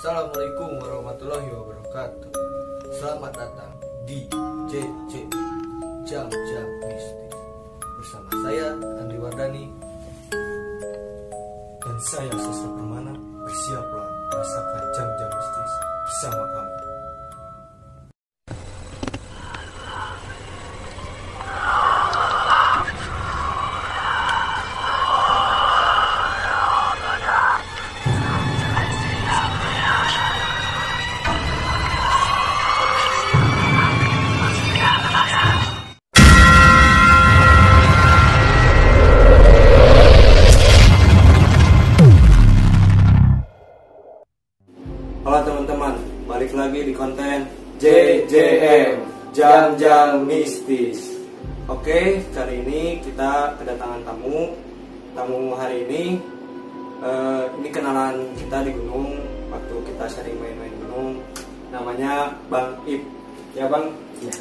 Assalamualaikum warahmatullahi wabarakatuh. Selamat datang di JJ Jam-Jam Mistis. Bersama saya Andri Wardani dan saya Sestra Permana. Bersiaplah merasakan jam-jam mistis bersama kami. Halo teman-teman, balik lagi di konten JJM Jam-Jam Mistis. Oke, kali ini kita kedatangan tamu hari ini. Ini kenalan kita di gunung waktu kita sering main-main gunung. Namanya Bang Ip. Ya Bang? Ya.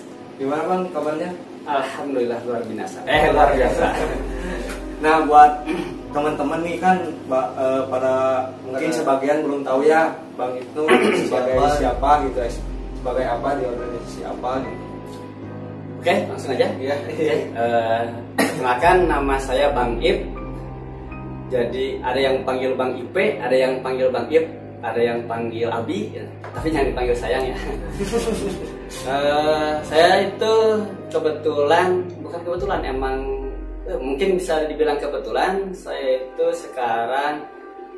Gimana Bang kabarnya? Alhamdulillah luar biasa. Nah, buat teman-teman nih kan pada mungkin sebagian belum tahu ya Bang itu sebagai siapa gitu, sebagai apa di organisasi apa gitu. Oke, langsung aja. Iya. Perkenalkan, nama saya Bang Ip. Jadi ada yang panggil Bang Ipe, ada yang panggil Bang Ip, ada yang panggil Abi, ya. Tapi jangan dipanggil sayang ya. Saya itu bukan kebetulan, emang mungkin bisa dibilang kebetulan. Saya itu sekarang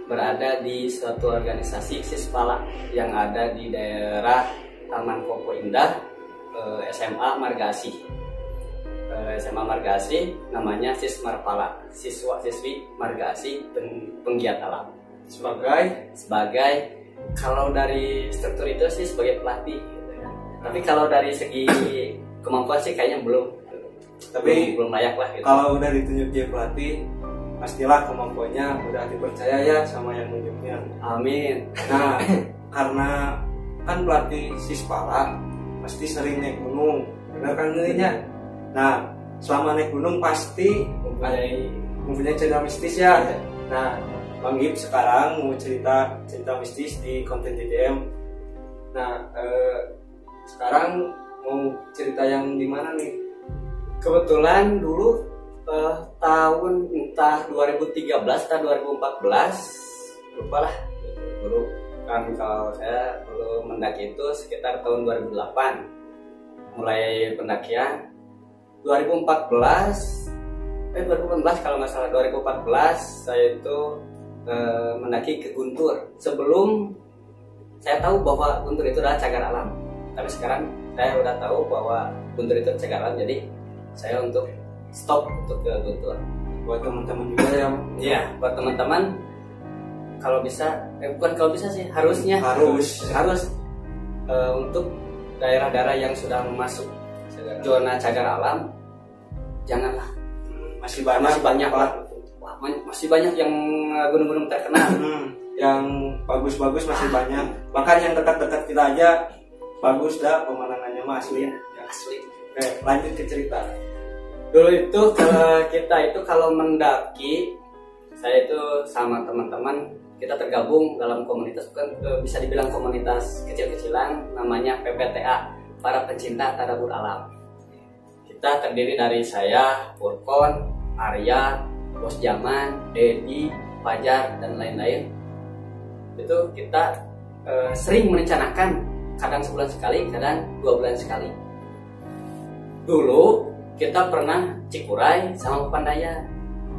berada di suatu organisasi Sispala yang ada di daerah Taman Koko Indah, SMA Margasi. SMA Margasi namanya Sismarpala, siswa-siswi Margasi penggiat alam. Sebagai kalau dari struktur itu sih sebagai pelatih gitu kan. Tapi kalau dari segi kemampuan sih kayaknya belum layak lah gitu. Kalau udah ditunjuk jadi pelatih, pastilah kemampuannya udah dipercaya ya sama yang nunjuknya. Amin. Nah, karena kan pelatih Sispala pasti sering naik gunung, benar kan nilainya? Nah, selama naik gunung pasti mempunyai cerita mistis ya. Nah, Bang Ip sekarang mau cerita mistis di konten JJM. Nah, sekarang mau cerita yang di mana nih? Kebetulan dulu tahun entah 2013 atau 2014, lupa lah dulu kan. Kalau saya dulu mendaki itu sekitar tahun 2008 mulai pendakian. 2018 kalau nggak salah, 2014 saya itu mendaki ke Guntur. Sebelum saya tahu bahwa Guntur itu adalah cagar alam, tapi sekarang saya udah tahu bahwa Guntur itu cagar alam, jadi saya untuk stop untuk ke Guntur. Buat teman-teman juga yang buat teman-teman, kalau bisa bukan kalau bisa sih, harusnya harus untuk daerah-daerah yang sudah masuk zona cagar alam, janganlah. Masih banyak lah. Wah, masih banyak yang gunung-gunung terkenal. Yang bagus-bagus masih banyak. Bahkan yang dekat-dekat kita aja bagus dah, pemandangannya mah asli ya. Asli. Oke, lanjut ke cerita. Dulu itu kita itu kalau mendaki, saya itu sama teman-teman kita tergabung dalam komunitas, bukan bisa dibilang komunitas kecil-kecilan, namanya PPTA, para pencinta tadabur alam. Kita terdiri dari saya, Purkon, Arya, Bos Jaman, Dedi, Fajar, dan lain-lain. Itu kita sering merencanakan, kadang sebulan sekali, kadang 2 bulan sekali. Dulu kita pernah Cikuray sama Pepandayan,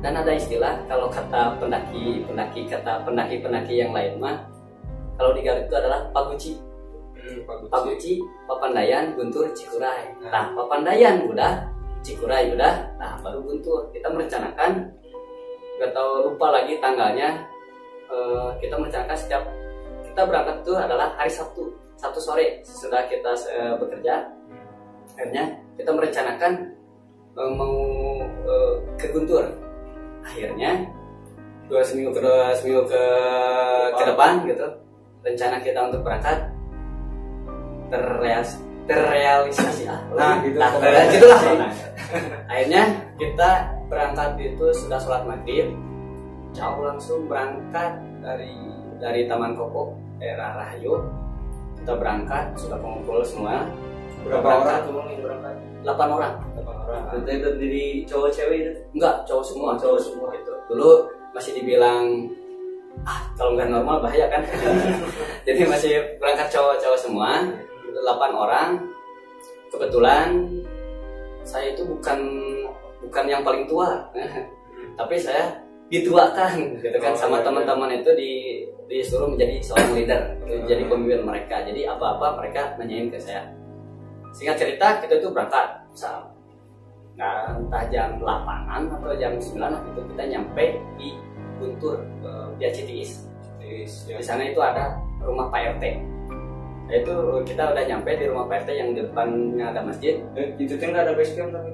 dan ada istilah kalau kata pendaki yang lain mah, kalau di Garut itu adalah Paguci. Paguci, Papandayan, Guntur, Cikuray. Nah, Papandayan udah, Cikuray udah, nah baru Guntur. Kita merencanakan, gak tahu, lupa lagi tanggalnya. Kita merencanakan setiap kita berangkat itu adalah hari Sabtu sore sesudah kita bekerja. Akhirnya kita merencanakan mau ke Guntur. Akhirnya dua seminggu ke depan gitu, rencana kita untuk berangkat terrealisasi. Gitulah. Akhirnya kita berangkat itu sudah sholat maghrib, jauh langsung berangkat dari Taman Koko daerah Rahayu. Kita berangkat, sudah mengumpul semua. Berapa orang tuh yang berangkat? 8 orang. 8 orang. Itu dari cowok cewek itu? Enggak, cowok semua gitu. Dulu masih dibilang kalau nggak normal bahaya kan. Jadi masih berangkat cowok-cowok semua, 8 orang. Kebetulan saya itu bukan yang paling tua, tapi saya dituakan gitu kan sama teman-teman itu disuruh menjadi seorang leader, jadi pemimpin mereka. Jadi apa-apa mereka nanyain ke saya. Singkat cerita, kita itu berangkat entah jam 8-an atau jam 9-an itu kita nyampe di Guntur, via Citiis. Di sana itu ada rumah Pak RT. Itu kita udah nyampe di rumah Pak RT yang di depannya ada masjid. Itu kan nggak ada base camp tapi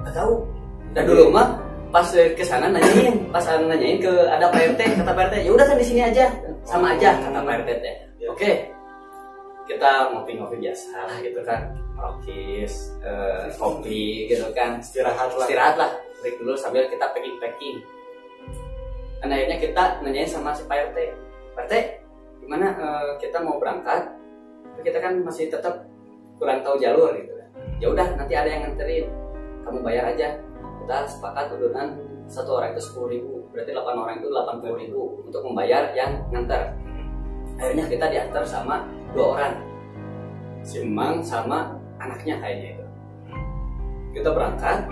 nggak tahu. Dan dulu mah pas ke sana nanyain ke ada Pak RT, kata Pak RT ya udah kan di sini aja, sama aja kata Pak RT teh. Oke. Kita ngopi-ngopi biasa lah gitu kan, merokis, kopi gitu kan, istirahat lah, break dulu sambil kita packing. Dan akhirnya kita nanyain sama si Pak RT, Pak RT gimana kita mau berangkat, tapi kita kan masih tetap kurang tahu jalur gitu kan. Ya udah nanti ada yang nganterin, kamu bayar aja. Kita sepakat udunan 1 orang itu 10.000, berarti 8 orang itu 80.000 untuk membayar yang nganter. Akhirnya kita diantar sama 2 orang, si Emang sama anaknya kayaknya itu. Kita berangkat,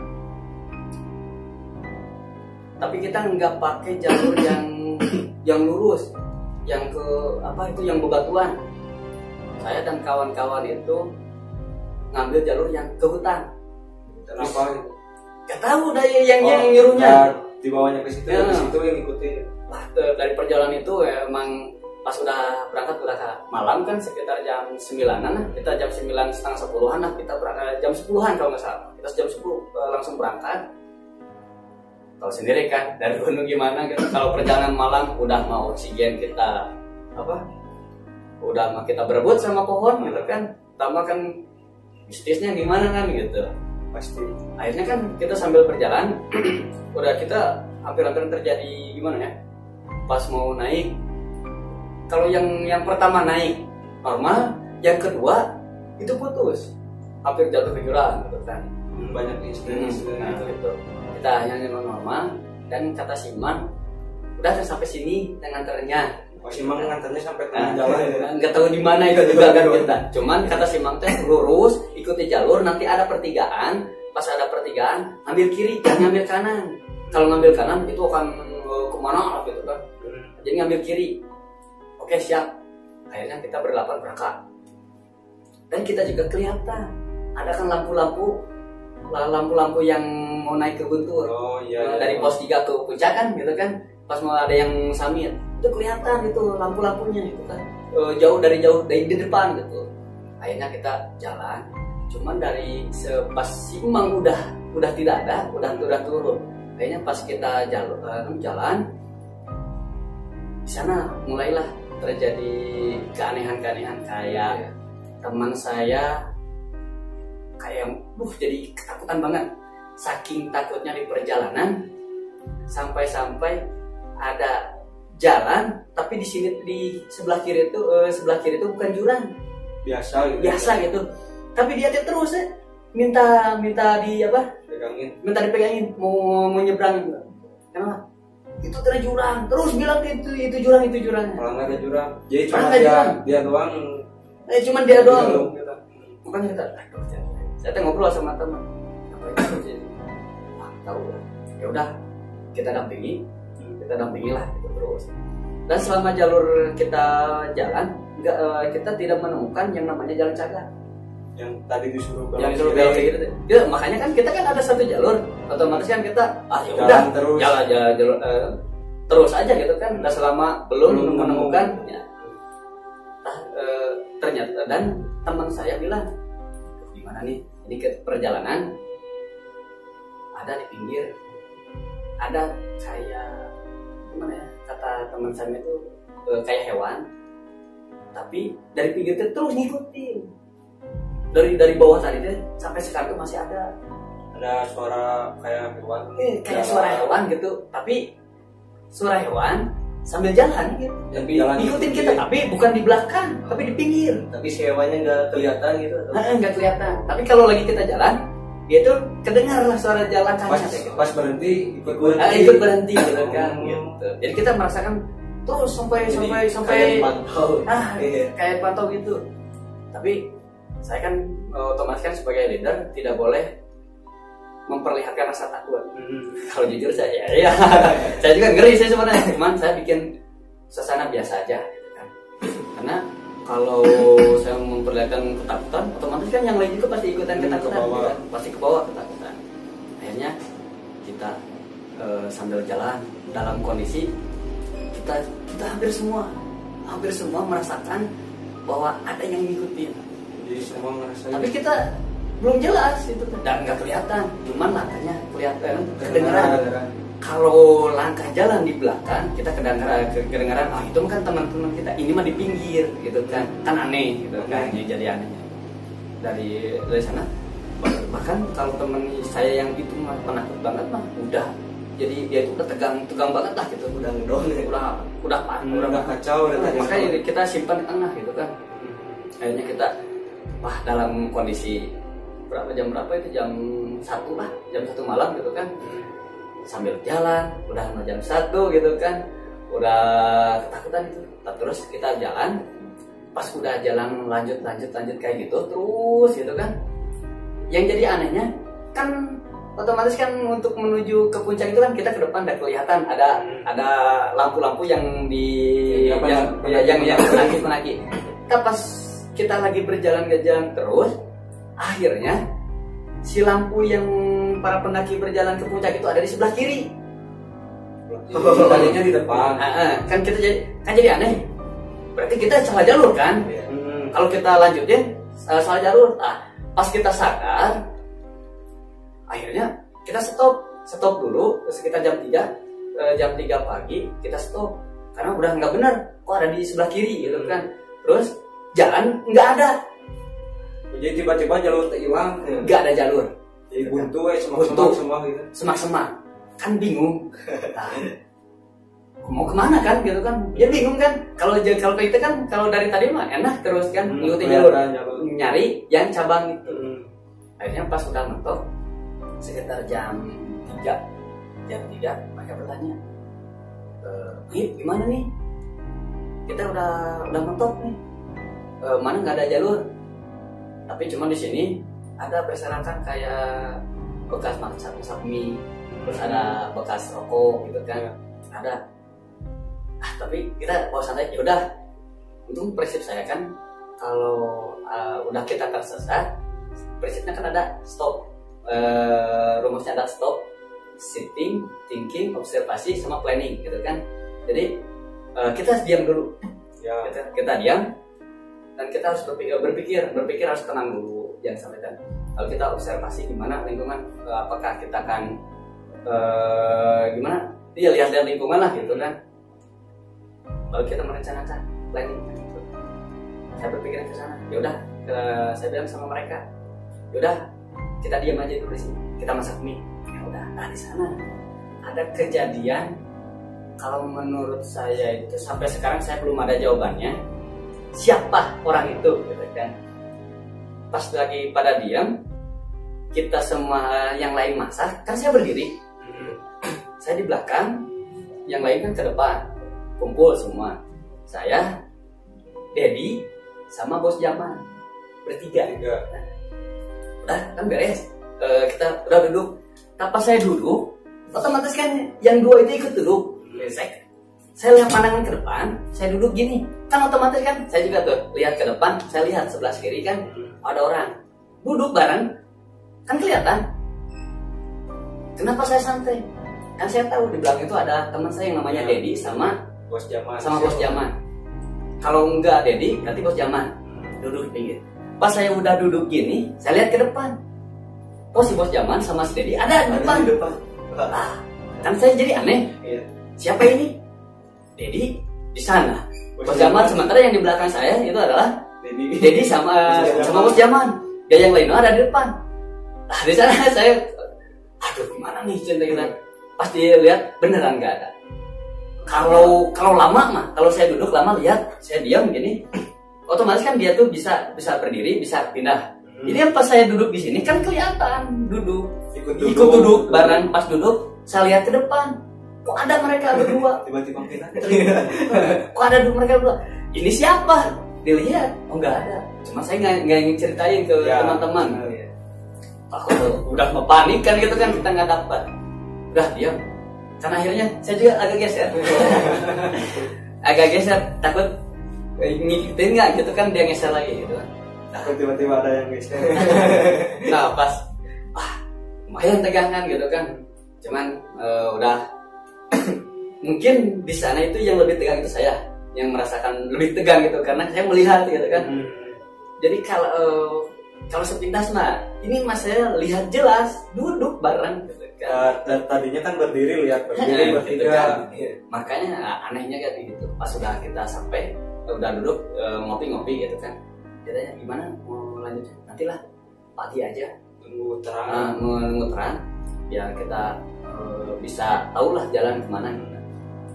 tapi kita nggak pakai jalur yang lurus, yang ke yang bebatuan. Saya dan kawan-kawan itu ngambil jalur yang ke hutan. Kenapa? Gak tahu dari yang nyuruhnya. Dibawanya ke situ, ke situ yang ikutin. Dari perjalanan itu emang pas udah berangkat udah malam kan, sekitar jam 9-an lah. Kita jam 9 setengah 10-an lah, kita berangkat jam 10-an kalau nggak salah. Kita jam 10 langsung berangkat. Tahu sendiri kan dari gunung gimana gitu. Kalau perjalanan malam udah mau oksigen kita udah mau kita berebut sama pohon gitu kan. Tambah kan mistisnya gimana kan gitu. Pasti. Akhirnya kan kita sambil berjalan udah kita hampir-hampir terjadi gimana ya. Pas mau naik, kalau yang pertama naik normal, yang kedua itu putus, hampir jatuh ke jurang gitu kan. Banyak insiden gitu. Kita hanya normal dan kata Siman udah sampai sini dengan nganternya. Simang nganternya sampai tengah jalan ya. Nggak tahu di mana itu juga kan kita. Cuman kata Simang teh lurus, ikuti jalur, nanti ada pertigaan. Pas ada pertigaan, ambil kiri, jangan ambil kanan. Kalau ngambil kanan itu akan kemana gitu kan. Jadi ngambil kiri. Oke siap. Akhirnya kita berlapan berangkat. Dan kita juga kelihatan ada kan lampu-lampu yang mau naik ke Guntur. Oh iya. Dari pos 3 ke puncak kan gitu kan. Pas mau ada yang samit, itu kelihatan itu lampu-lampunya itu kan. Jauh dari di depan gitu. Akhirnya kita jalan. Cuman dari pas Simang udah tidak ada, udah turun. Kayaknya pas kita jalan di sana mulailah terjadi keanehan-keanehan kayak teman saya kayak jadi ketakutan banget. Saking takutnya di perjalanan sampai ada jalan tapi di sini di sebelah kiri itu bukan jurang. Biasa gitu. Tapi dia terus minta pegangin. Minta dipegangin mau nyebrang juga. Kenapa? Itu ada jurang. Terus bilang itu jurang. Kalau nggak ada jurang, jadi Kalau cuma nggak ada jurang. dia doang. Cuman dia doang. Gitu. Bukan kita. Saya teh ngobrol sama teman. Apa itu sih? Tahu. Ya udah, kita dampingi lah gitu terus. Dan selama jalur kita jalan, kita tidak menemukan yang namanya jalan cagar. Yang tadi disuruh belok kayak gitu. Ya, makanya kan kita kan ada satu jalur, otomatis kan kita ya udah jalan terus aja gitu kan. Dan selama belum menemukan ya, ternyata dan teman saya bilang gimana nih ini ke perjalanan ada di pinggir ada kayak gimana ya, kata teman saya itu kayak hewan tapi dari pinggir itu terus ngikutin dari bawah tadi deh sampai sekarang tuh masih ada suara kayak hewan kayak suara hewan gitu, tapi suara hewan sambil jalan gitu. Tapi jalan Ikutin kita, tapi bukan di belakang, tapi di pinggir. Tapi sewanya nggak kelihatan gitu atau? Nggak kelihatan. Tapi kalau lagi kita jalan, dia tuh kedengar lah suara jalan pas, gitu. pas berhenti Ikut berhenti gitu kan. Gitu. Jadi kita merasakan terus sampai Kayak pantau. kayak pantau gitu. Tapi saya kan otomatis kan sebagai leader tidak boleh memperlihatkan rasa takut. Kalau jujur saya ya saya juga ngeri saya sebenarnya, cuman saya bikin suasana biasa aja gitu kan. Karena kalau saya memperlihatkan ketakutan, otomatis kan yang lain juga pasti ikutan ketakutan, gitu kan? Pasti ke bawah ketakutan. Akhirnya kita sambil jalan dalam kondisi kita hampir semua merasakan bahwa ada yang ngikutin. Jadi semua ngerasain. Tapi kita belum jelas itu dan nggak kelihatan, cuman langkahnya kelihatan, kedengeran. Kalau langkah jalan di belakang kita kedengeran, itu kan teman-teman kita, ini mah di pinggir gitu kan aneh gitu kan, jadi anehnya dari sana. Bahkan kalau teman saya yang itu mah penakut banget mah udah, jadi dia itu udah tegang banget lah gitu, udah kacau, makanya kita simpan di tengah gitu kan. Akhirnya kita dalam kondisi jam berapa itu, jam 1 lah, jam 1 malam gitu kan, sambil jalan udah jam 1 gitu kan, udah ketakutan itu. Terus kita jalan, pas udah jalan lanjut kayak gitu terus gitu kan. Yang jadi anehnya kan otomatis kan untuk menuju ke puncak itu kan kita ke depan udah kelihatan ada lampu-lampu yang yang penaki. Kita pas kita lagi berjalan terus, akhirnya si lampu yang para pendaki berjalan ke puncak itu ada di sebelah kiri. Tadinya di depan. Kan kita jadi aneh. Berarti kita salah jalur kan? Kalau kita lanjutin salah jalur. Pas kita sadar, akhirnya kita stop dulu sekitar jam 3 pagi kita stop karena udah nggak benar, kok ada di sebelah kiri gitu kan. Terus jalan nggak ada. Jadi tiba-tiba jalur hilang, nggak ada jalur. Jadi buntu semua gitu. Semak kan bingung. Mau kemana kan gitu kan? Dia bingung kan. Kalau kita kan kalau dari tadi mah enak terus kan ngikutin jalur, nyari yang cabang itu. Akhirnya pas udah mentok sekitar jam 3 mereka bertanya, gimana nih? Kita udah mentok nih. Mana nggak ada jalur? Tapi cuma di sini ada berserakan kayak bekas masak mie, terus ada bekas rokok gitu kan, ada. Tapi kita bawa santai. Yaudah, untung prinsip saya kan kalau udah kita tersesat, prinsipnya kan ada stop, rumusnya ada stop, sitting, thinking, observasi, sama planning gitu kan. Jadi kita diam dulu, kita diam. Dan kita harus berpikir harus tenang dulu, jangan sampai tenang. Kalau kita observasi gimana lingkungan, apakah kita akan gimana? Iya, lihat lingkungan lah gitu kan. Lalu kita merencanakan planning gitu. Saya berpikir ke sana. Yaudah, saya bilang sama mereka, yaudah kita diam aja dulu di sini. Kita masak mie. Ya udah. Nah di sana ada kejadian. Kalau menurut saya itu sampai sekarang saya belum ada jawabannya. Siapa orang itu gitu kan. Pas lagi pada diam, kita semua yang lain masak, kan saya berdiri, saya di belakang, yang lain kan ke depan, kumpul semua. Saya, Dedi, sama bos Jaman, bertiga. Udah kan beres, kita udah duduk. Pas saya duduk, otomatis kan yang dua itu ikut duduk. Saya lihat pandangan ke depan, saya duduk gini, kan otomatis kan saya juga tuh lihat ke depan, saya lihat sebelah kiri kan ada orang duduk bareng, kan kelihatan. Kenapa saya santai? Kan saya tahu di belakang itu ada teman saya yang namanya Dedi sama bos Jaman. Bos Jaman. Kalau enggak Dedi, nanti bos Jaman duduk di pinggir. Pas saya udah duduk gini, saya lihat ke depan. Oh si bos Jaman sama si Dedi ada di depan. Kan saya jadi aneh. Siapa ini? Dedi di sana. Bos Jaman, sementara yang di belakang saya itu adalah Dedi sama bos Jaman. Ya yang lainnya ada di depan. Nah di sana saya, aduh gimana nih cinta kita? Pas dia lihat beneran nggak ada. Kalau lama mah, kalau saya duduk lama lihat, saya diam gini, otomatis kan dia tuh bisa berdiri, bisa pindah. Jadi pas saya duduk di sini kan kelihatan duduk, ikut duduk bareng. Pas duduk saya lihat ke depan, kok ada mereka berdua, tiba-tiba pindah. kok ada mereka berdua. Ini siapa? Dilihat, oh nggak ada. Cuma saya nggak ingin ceritain ke teman-teman. Aku udah mau panik kan gitu kan, kita nggak dapat. Udah diam. Karena akhirnya saya juga agak geser, takut ngikutin nggak gitu kan, dia geser lagi gitu kan. Takut tiba-tiba ada yang geser. Nah pas, lumayan tegangan gitu kan. Cuman udah mungkin di sana itu yang lebih tegang itu saya, yang merasakan lebih tegang gitu karena saya melihat gitu kan. Jadi kalau sepintas mah ini mas saya lihat jelas duduk bareng gitu kan. Dan tadinya kan berdiri gitu bertiga. Kan. Makanya anehnya kayak gitu. Pas sudah kita sampai udah duduk ngopi-ngopi gitu kan. Katanya gimana mau lanjut? Nantilah pagi aja Nunggu terang. nunggu terang biar kita bisa tahu lah jalan kemana.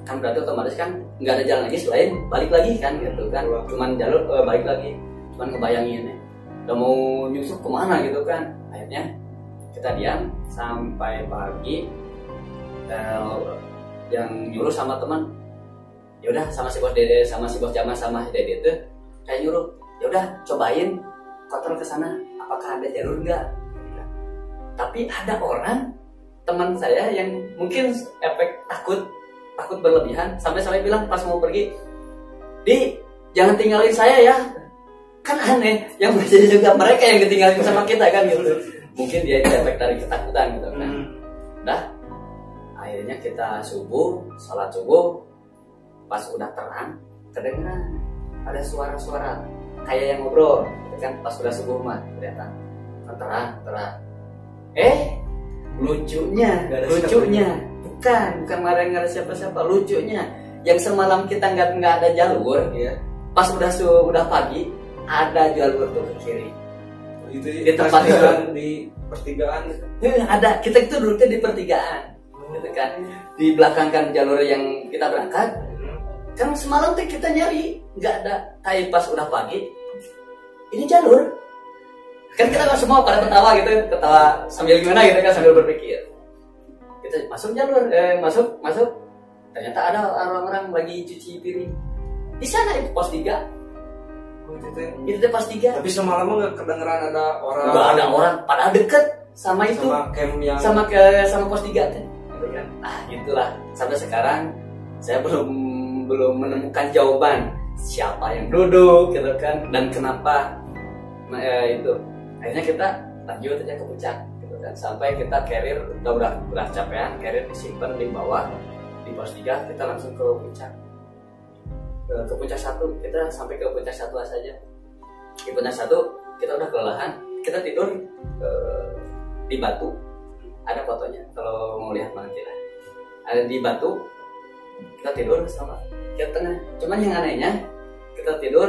Kan berarti otomatis kan nggak ada jalan lagi selain balik lagi kan gitu kan. Cuman jalur balik lagi. Cuman ngebayangin ya, udah mau nyusup kemana gitu kan. Akhirnya kita diam sampai pagi. Yang nyuruh sama teman, ya udah sama si bos Dede, sama si bos Jamal, sama Dede itu kayak nyuruh, ya udah cobain kontrol ke sana, apakah ada jalur enggak. Tapi ada orang teman saya yang mungkin efek takut berlebihan sampai bilang pas mau pergi, "Di, jangan tinggalin saya ya." Kan aneh, yang masih juga mereka yang ketinggalin sama kita kan gitu. Mungkin dia efek dari ketakutan gitu kan. Udah, akhirnya kita sholat subuh, pas udah terang, kedengeran ada suara-suara kayak yang ngobrol, gitu kan. Pas udah subuh mah kelihatan terang. Lucunya, bukan marah nggak ada siapa-siapa. Lucunya, yang semalam kita nggak ada jalur, ya. Pas udah pagi, ada jalur tuh ke kiri. Itu di tempat itu di pertigaan. Ada, kita itu duduknya di pertigaan, gitu kan. Di belakang kan jalur yang kita berangkat. Kan semalam tuh kita nyari, nggak ada. Tapi pas udah pagi, ini jalur. Kan kita semua pada ketawa sambil gimana gitu kan, sambil berpikir. Kita masuk jalur, masuk. Ternyata ada orang-orang lagi cuci piring. Di sana itu pos 3. Itu pos 3. Tapi semalam nggak kedengeran ada orang. Nggak ada orang, pada deket sama itu. Sama camp yang sama pos 3 kan. Gitu kan. Itulah sampai sekarang saya belum menemukan jawaban siapa yang duduk gitu kan dan kenapa itu. Akhirnya kita lanjut aja ke puncak gitu kan, sampai kita carrier udah capean, carrier disimpan di bawah di pos 3, kita langsung ke puncak. Ke puncak 1, kita sampai ke puncak 1 saja. Di puncak 1 kita udah kelelahan, kita tidur di batu. Ada fotonya kalau mau lihat nanti lah. Ada di batu, kita tidur sama ke tengah. Cuman yang anehnya kita tidur,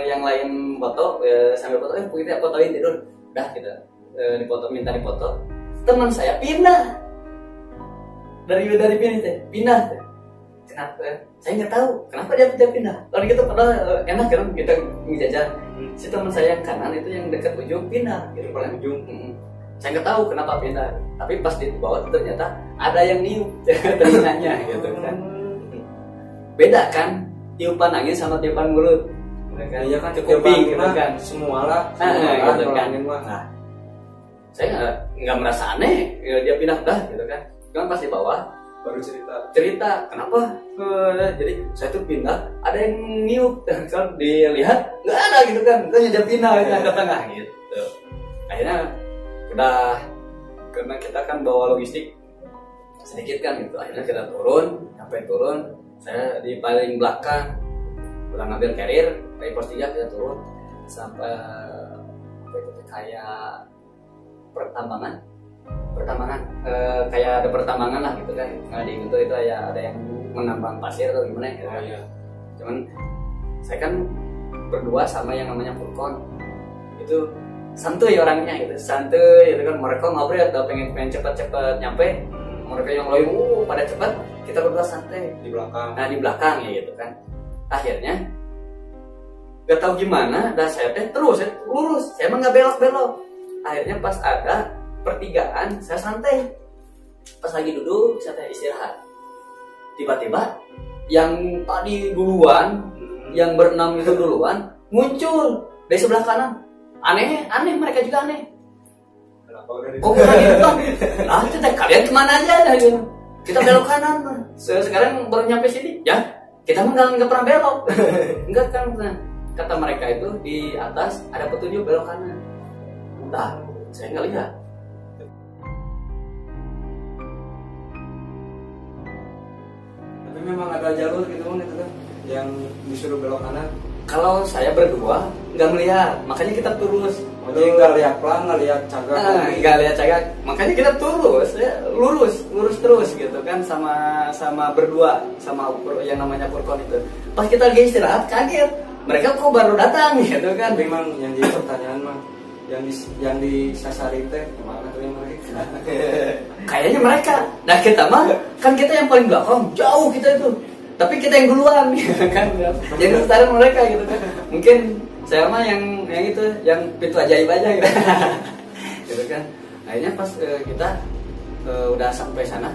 yang lain foto sambil foto, kita fotoin tidur. Udah kita minta dipoto. Teman saya pindah dari pindah. Kenapa? Saya nggak tahu kenapa dia pindah. Kalau gitu padahal enak kan kita menjajah. Si teman saya yang kanan itu yang dekat ujung pindah, gitu paling ujung. Saya nggak tahu kenapa pindah. Tapi pas di bawah ternyata ada yang niup telinganya, gitu kan. Beda kan tiupan angin sama tiupan mulut. Iya kan, kuping gitu kan. Semua lah gitu kan. Nah, saya nggak merasa aneh dia pindah gitu kan. Cuman pas di bawah baru cerita kenapa jadi saya tuh pindah, ada yang niup kan, dilihat nggak ada gitu kan, terus dia pindah ke tengah gitu. Akhirnya udah, karena kita kan bawa logistik sedikit kan gitu, akhirnya kita sampai turun saya di paling belakang, udah ngambil carrier dari pos 3, kita turun sampai kayak pertambangan kayak ada pertambangan lah gitu kan. Nah di itu ya ada yang menambang pasir atau gimana gitu kan. Cuman saya kan berdua sama yang namanya Purkon, itu santuy orangnya gitu, santuy itu kan. Mereka ngobrol atau pengen cepet-cepet nyampe, mereka yang lain pada cepat, kita berdua santai di belakang. nah di belakang ya gitu kan. Akhirnya gak tahu gimana, dan saya terus lurus, saya emang nggak belok. Akhirnya pas ada pertigaan saya santai, pas lagi duduk saya istirahat, tiba-tiba yang tadi duluan, yang berenam itu duluan muncul dari sebelah kanan. Aneh mereka juga aneh. Kenapa udah Kok kita di depan? Nah, kalian kemana aja? Kita belok kanan. Sekarang baru nyampe sini. Ya, kita mah nggak pernah belok. Enggak kan? Nah, kata mereka itu di atas ada petunjuk belok kanan. Udah, saya nggak lihat. Tapi memang ada jalur gitu kan itu kan yang disuruh belok kanan. Kalau saya berdua nggak melihat, makanya kita terus. Jadi nggak lihat pelan, nggak lihat cagak. Nggak lihat cagak, makanya kita terus, ya, lurus terus gitu kan, sama berdua, sama yang namanya Purkon itu. Pas kita lagi istirahat kaget, mereka kok baru datang gitu kan. Tapi memang yang jadi pertanyaan mah yang disasari teh kemana tuh yang mereka? Kayaknya mereka. Nah kita mah kan kita yang paling belakang, jauh kita itu. Tapi kita yang duluan kan. Jadi sekarang mereka gitu kan. Mungkin saya mah yang itu, yang pintu ajaib aja gitu. Gitu kan. Akhirnya pas kita udah sampai sana,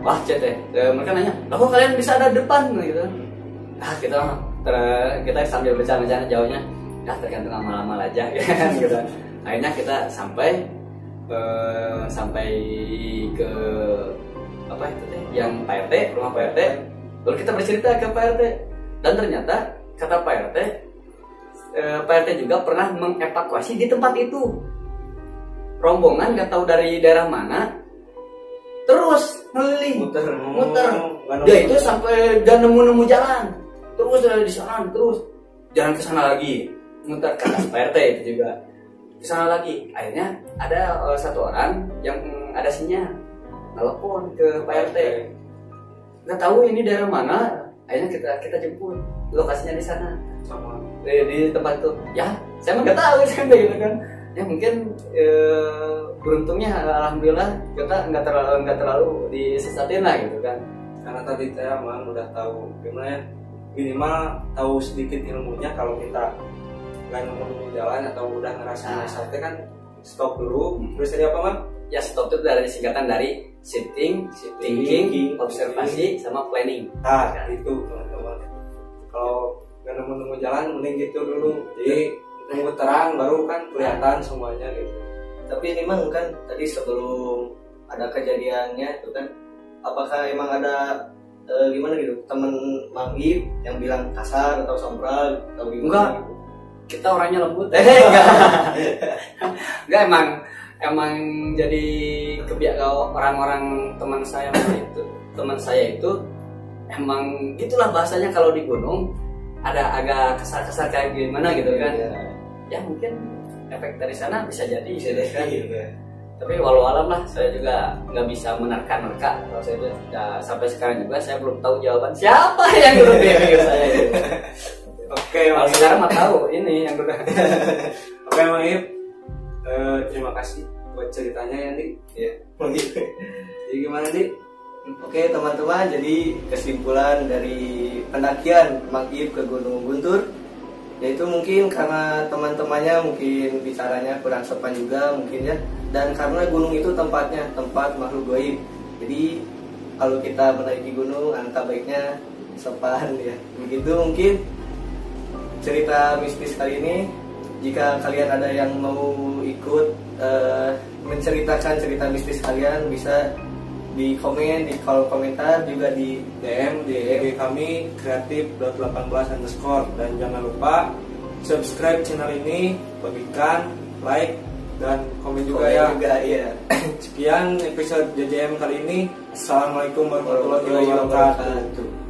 wah mereka nanya, "Lah kok kalian bisa ada depan?" gitu. Nah, kita sambil bercanda-bercanda jauhnya, ya tergantung lama-lama aja gitu. Akhirnya kita sampai ke apa itu teh, yang Pak RT, rumah Pak RT. Lalu kita bercerita ke Pak RT, dan ternyata kata Pak RT, Pak RT juga pernah mengevakuasi di tempat itu. Rombongan gak tahu dari daerah mana, terus ngeliling, muter. Dia itu sampai dan nemu jalan, terus dari di sana, terus jalan ke sana lagi, muter ke atas Pak RT itu juga, ke sana lagi. Akhirnya ada satu orang yang ada sinyal, telepon ke Pak RT. Nggak tahu ini daerah mana, akhirnya kita jemput, lokasinya di sana, Sama di tempat itu. Ya, saya mah nggak tahu gitu kan. Ya mungkin beruntungnya alhamdulillah kita nggak terlalu disesatin lah gitu kan. karena tadi saya emang udah tahu gimana ya, minimal tahu sedikit ilmunya. Kalau kita nggak nemu jalan atau udah ngerasain sate kan stop dulu. Terus tadi apa, Bang? Ya stop itu dari singkatan dari sitting, thinking, observasi, sama planning. Nah, itu teman-teman. Kalau nggak nemu jalan, mending gitu dulu. Jadi nunggu terang baru kan kelihatan semuanya gitu. Tapi ini memang kan tadi sebelum ada kejadiannya itu kan, apakah emang ada gimana gitu temen Mang Ib yang bilang kasar atau sombral atau gimana? Enggak. Gitu? Kita orangnya lembut. Enggak, emang jadi kebiasaan orang-orang teman saya itu emang gitulah bahasanya. Kalau di gunung ada agak kasar-kasar kayak gimana gitu kan. Ya mungkin efek dari sana bisa jadi kan gitu. Tapi walau alam lah, saya juga nggak bisa menerka-nerka. Kalau saya itu ya, sampai sekarang juga saya belum tahu jawaban siapa yang lebih pikir saya itu. Oke, Kalau sekarang mah tahu ini yang udah. Oke, Mang Ib. Terima kasih buat ceritanya ya, Dik. Ya, begitu. Jadi gimana, Dik? Oke teman-teman, jadi kesimpulan dari pendakian Mang Ib ke Gunung Guntur, yaitu mungkin karena teman-temannya mungkin bicaranya kurang sopan juga mungkin ya, dan karena gunung itu tempatnya tempat makhluk gaib. Jadi kalau kita menaiki gunung, angka baiknya sopan ya. Begitu mungkin cerita mistis kali ini. Jika kalian ada yang mau ikut menceritakan cerita mistis kalian, bisa di komen di kolom komentar, juga di DM di IG kami kreatif.18_ dan jangan lupa subscribe channel ini, bagikan, like, dan komen juga ya. ya. Sekian episode JJM kali ini. Assalamualaikum warahmatullahi wabarakatuh.